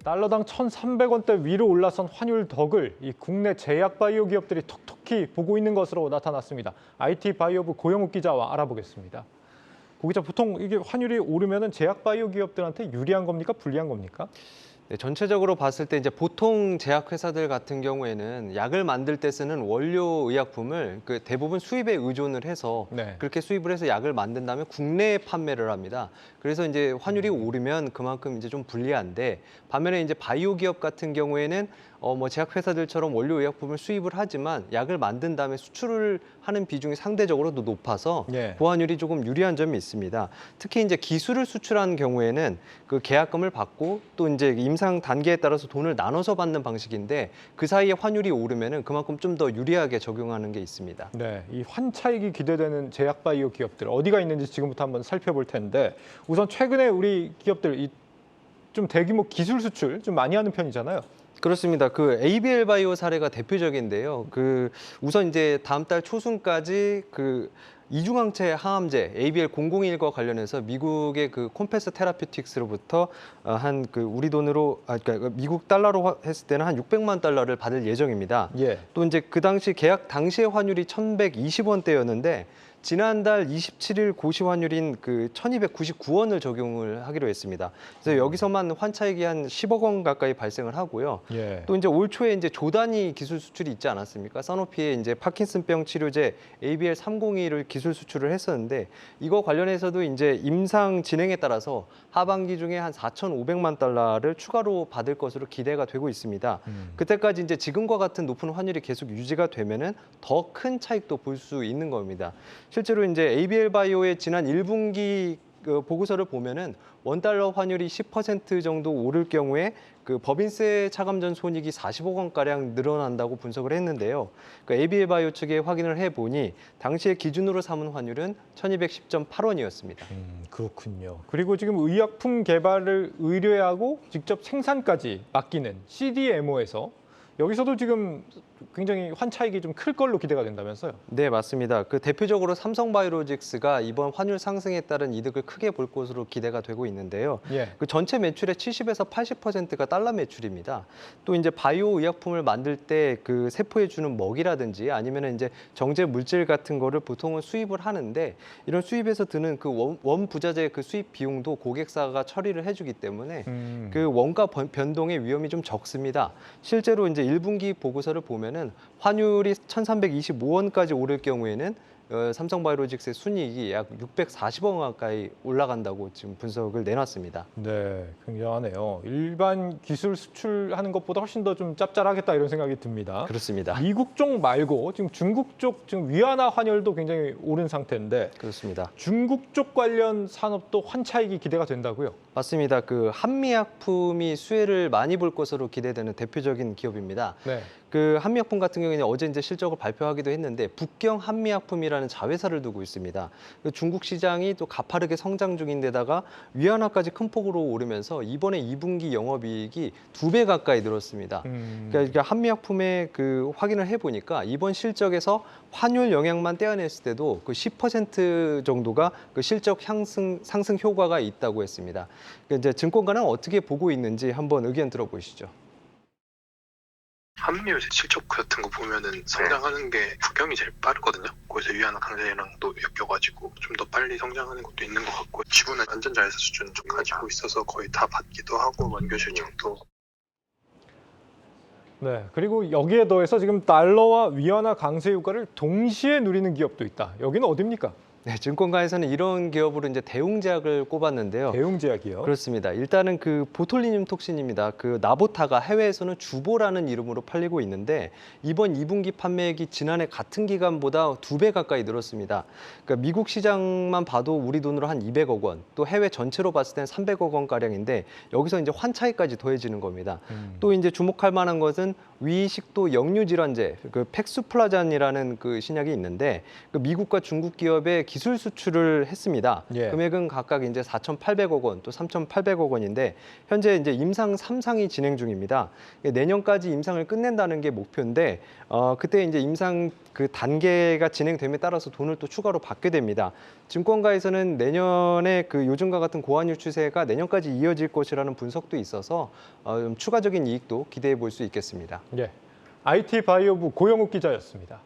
달러당 1,300원대 위로 올라선 환율 덕을 이 국내 제약 바이오 기업들이 톡톡히 보고 있는 것으로 나타났습니다. IT 바이오부 고영욱 기자와 알아보겠습니다. 고 기자, 보통 이게 환율이 오르면은 제약 바이오 기업들한테 유리한 겁니까? 불리한 겁니까? 네, 전체적으로 봤을 때 이제 보통 제약회사들 같은 경우에는 약을 만들 때 쓰는 원료 의약품을 대부분 수입에 의존을 해서 네. 그렇게 수입을 해서 약을 만든 다음에 국내에 판매를 합니다. 그래서 이제 환율이 오르면 그만큼 이제 좀 불리한데, 반면에 이제 바이오 기업 같은 경우에는 제약회사들처럼 원료 의약품을 수입을 하지만 약을 만든 다음에 수출을 하는 비중이 상대적으로 더 높아서 예. 보완율이 조금 유리한 점이 있습니다. 특히 이제 기술을 수출하는 경우에는 그 계약금을 받고 또 이제 임상 단계에 따라서 돈을 나눠서 받는 방식인데, 그 사이에 환율이 오르면은 그만큼 좀 더 유리하게 적용하는 게 있습니다. 네, 이 환차익이 기대되는 제약 바이오 기업들 어디가 있는지 지금부터 한번 살펴볼 텐데, 우선 최근에 우리 기업들 좀 대규모 기술 수출 좀 많이 하는 편이잖아요. 그렇습니다. 그 ABL 바이오 사례가 대표적인데요. 우선 이제 다음 달 초순까지 이중항체 항암제 ABL001과 관련해서 미국의 그 콤패스 테라피틱스로부터 우리 돈으로 그러니까 미국 달러로 했을 때는 한 600만 달러를 받을 예정입니다. 예. 또 이제 그 당시 계약 당시의 환율이 1,120원대였는데 지난달 27일 고시 환율인 1,299원을 적용을 하기로 했습니다. 그래서 여기서만 환차익이 한 10억 원 가까이 발생을 하고요. 예. 또 이제 올 초에 이제 조단위 기술 수출이 있지 않았습니까? 사노피의 이제 파킨슨병 치료제 ABL302를 기술 수출을 했었는데, 이거 관련해서도 이제 임상 진행에 따라서 하반기 중에 한 4,500만 달러를 추가로 받을 것으로 기대가 되고 있습니다. 그때까지 이제 지금과 같은 높은 환율이 계속 유지가 되면은 더 큰 차익도 볼 수 있는 겁니다. 실제로 이제 ABL 바이오의 지난 1분기 보고서를 보면은 원달러 환율이 10% 정도 오를 경우에 법인세 차감전 손익이 40억 원가량 늘어난다고 분석을 했는데요. ABL 바이오 측에 확인을 해보니 당시에 기준으로 삼은 환율은 1,210.8원이었습니다. 그렇군요. 그리고 지금 의약품 개발을 의뢰하고 직접 생산까지 맡기는 CDMO에서 여기서도 지금 굉장히 환차익이 좀 클 걸로 기대가 된다면서요? 네, 맞습니다. 대표적으로 삼성바이오로직스가 이번 환율 상승에 따른 이득을 크게 볼 것으로 기대가 되고 있는데요. 예. 전체 매출의 70에서 80%가 달러 매출입니다. 또 이제 바이오 의약품을 만들 때 세포에 주는 먹이라든지 아니면 이제 정제 물질 같은 거를 보통은 수입을 하는데, 이런 수입에서 드는 원 부자재 수입 비용도 고객사가 처리를 해주기 때문에 원가 변동의 위험이 좀 적습니다. 실제로 이제 1분기 보고서를 보면은 환율이 1,325원까지 오를 경우에는 삼성바이오로직스의 순이익이 약 640원 가까이 올라간다고 지금 분석을 내놨습니다. 네, 굉장하네요. 일반 기술 수출하는 것보다 훨씬 더 좀 짭짤하겠다 이런 생각이 듭니다. 그렇습니다. 미국 쪽 말고 지금 중국 쪽 지금 위안화 환율도 굉장히 오른 상태인데, 그렇습니다. 중국 쪽 관련 산업도 환차익이 기대가 된다고요? 맞습니다. 한미약품이 수혜를 많이 볼 것으로 기대되는 대표적인 기업입니다. 네. 한미약품 같은 경우에는 어제 이제 실적을 발표하기도 했는데, 북경 한미약품이라는 자회사를 두고 있습니다. 중국 시장이 또 가파르게 성장 중인데다가 위안화까지 큰 폭으로 오르면서 이번에 2분기 영업이익이 2배 가까이 늘었습니다. 그러니까 한미약품의 확인을 해보니까 이번 실적에서 환율 영향만 떼어냈을 때도 10% 정도가 실적 상승 효과가 있다고 했습니다. 이제 증권가는 어떻게 보고 있는지 한번 의견 들어보시죠. 한미 요새 실적 같은 거 보면은 성장하는 게 북경이 제일 빠르거든요. 거기서 위안화 강세랑도 엮여가지고 좀 더 빨리 성장하는 것도 있는 것 같고, 지분은 완전 자회사 수준 좀 가지고 있어서 거의 다 받기도 하고, 원교 실적도. 네, 그리고 여기에 더해서 지금 달러와 위안화 강세 효과를 동시에 누리는 기업도 있다. 여기는 어디입니까? 네, 증권가에서는 이런 기업으로 이제 대웅제약을 꼽았는데요. 대웅제약이요. 그렇습니다. 일단은 보톨리늄 톡신입니다. 나보타가 해외에서는 주보라는 이름으로 팔리고 있는데, 이번 2분기 판매액이 지난해 같은 기간보다 2배 가까이 늘었습니다. 그러니까 미국 시장만 봐도 우리 돈으로 한 200억 원, 또 해외 전체로 봤을 땐 300억 원 가량인데, 여기서 이제 환차익까지 더해지는 겁니다. 또 이제 주목할 만한 것은 위식도 역류 질환제, 팩수플라잔이라는 신약이 있는데, 미국과 중국 기업의 기술 수출을 했습니다. 예. 금액은 각각 이제 4,800억 원, 또 3,800억 원인데 현재 이제 임상 3상이 진행 중입니다. 내년까지 임상을 끝낸다는 게 목표인데 그때 이제 임상 그 단계가 진행됨에 따라서 돈을 또 추가로 받게 됩니다. 증권가에서는 내년에 그 요즘과 같은 고환율 추세가 내년까지 이어질 것이라는 분석도 있어서 좀 추가적인 이익도 기대해 볼 수 있겠습니다. 예. IT 바이오부 고영욱 기자였습니다.